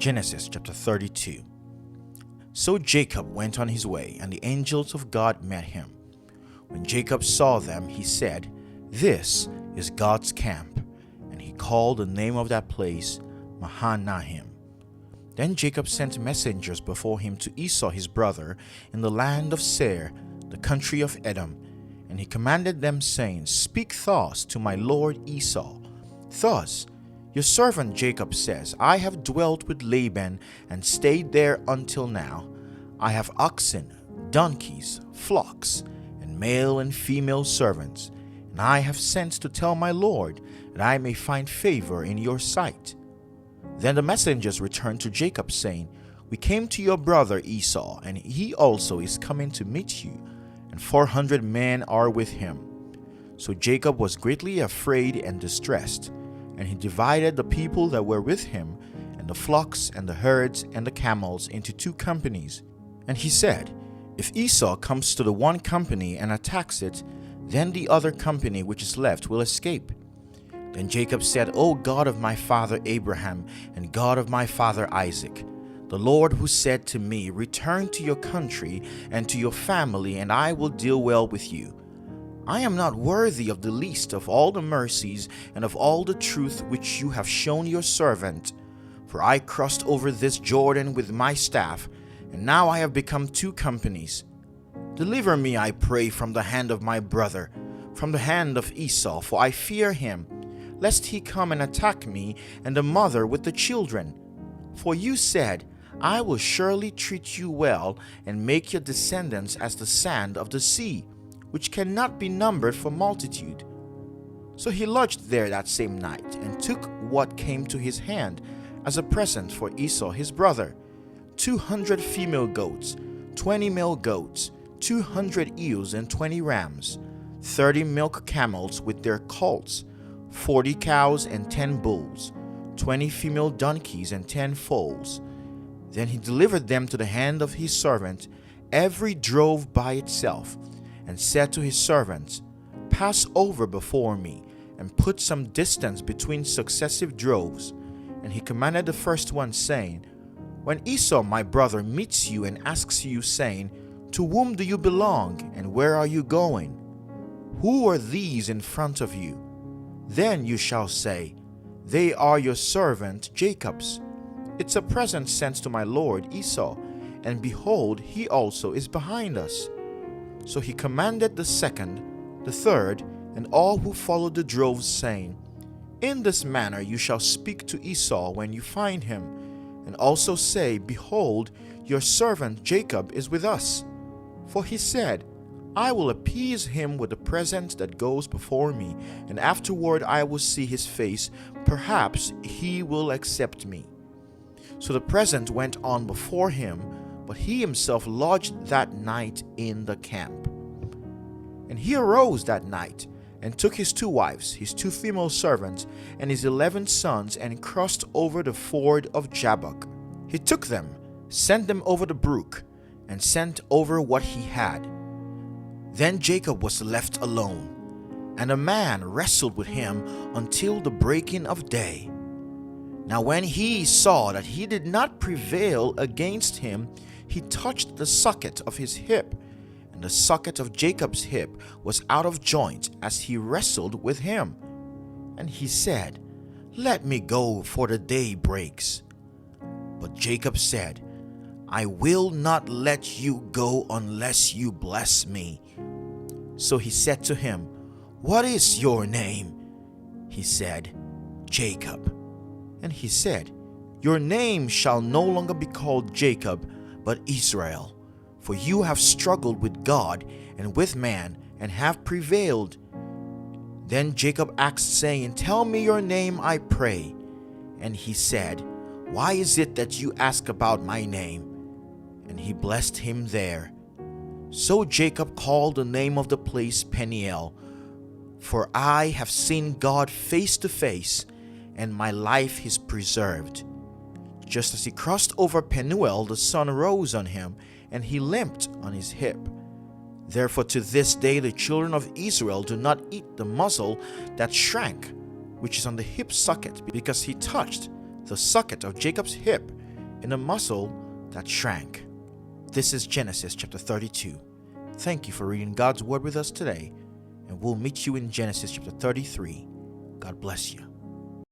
Genesis chapter 32. So Jacob went on his way, and the angels of God met him. When Jacob saw them, he said, "This is God's camp." And he called the name of that place Mahanaim. Then Jacob sent messengers before him to Esau his brother in the land of Seir, the country of Edom. And he commanded them, saying, "Speak thus to my lord Esau. Thus, your servant Jacob says, I have dwelt with Laban and stayed there until now. I have oxen, donkeys, flocks, and male and female servants, and I have sent to tell my lord that I may find favor in your sight." Then the messengers returned to Jacob, saying, "We came to your brother Esau, and he also is coming to meet you, and 400 men are with him." So Jacob was greatly afraid and distressed, and he divided the people that were with him, and the flocks and the herds and the camels into 2 companies. And he said, "If Esau comes to the one company and attacks it, then the other company which is left will escape." Then Jacob said, "O God of my father Abraham, and God of my father Isaac, the Lord who said to me, 'Return to your country and to your family, and I will deal well with you,' I am not worthy of the least of all the mercies and of all the truth which you have shown your servant. For I crossed over this Jordan with my staff, and now I have become 2 companies. Deliver me, I pray, from the hand of my brother, from the hand of Esau, for I fear him, lest he come and attack me and the mother with the children. For you said, I will surely treat you well and make your descendants as the sand of the sea, which cannot be numbered for multitude." So he lodged there that same night, and took what came to his hand as a present for Esau his brother, 200 female goats, 20 male goats, 200 ewes and 20 rams, 30 milk camels with their colts, 40 cows and 10 bulls, 20 female donkeys and 10 foals. Then he delivered them to the hand of his servant, every drove by itself, and said to his servants, "Pass over before me, and put some distance between successive droves." And he commanded the first one, saying, "When Esau my brother meets you and asks you, saying, 'To whom do you belong, and where are you going? Who are these in front of you?' Then you shall say, 'They are your servant Jacob's. It's a present sent to my lord Esau, and behold, he also is behind us.'" So he commanded the second, the third, and all who followed the droves, saying, "In this manner you shall speak to Esau when you find him, and also say, 'Behold, your servant Jacob is with us.' For he said, 'I will appease him with the present that goes before me, and afterward I will see his face. Perhaps he will accept me.' So the present went on before him, but he himself lodged that night in the camp. And he arose that night, and took his 2 wives, his 2 female servants, and his 11 sons, and crossed over the ford of Jabbok. He took them, sent them over the brook, and sent over what he had. Then Jacob was left alone, and a man wrestled with him until the breaking of day. Now when he saw that he did not prevail against him, he touched the socket of his hip, and the socket of Jacob's hip was out of joint as he wrestled with him. And he said, "Let me go, for the day breaks." But Jacob said, "I will not let you go unless you bless me." So he said to him, "What is your name?" He said, "Jacob." And he said, "Your name shall no longer be called Jacob, but Israel, for you have struggled with God and with man, and have prevailed." Then Jacob asked, saying, "Tell me your name, I pray." And he said, "Why is it that you ask about my name?" And he blessed him there. So Jacob called the name of the place Peniel, "For I have seen God face to face, and my life is preserved." Just as he crossed over Penuel, the sun rose on him, and he limped on his hip. Therefore to this day the children of Israel do not eat the muzzle that shrank, which is on the hip socket, because he touched the socket of Jacob's hip, in a muscle that shrank. This is Genesis chapter 32. Thank you for reading God's Word with us today, and we'll meet you in Genesis chapter 33. God bless you.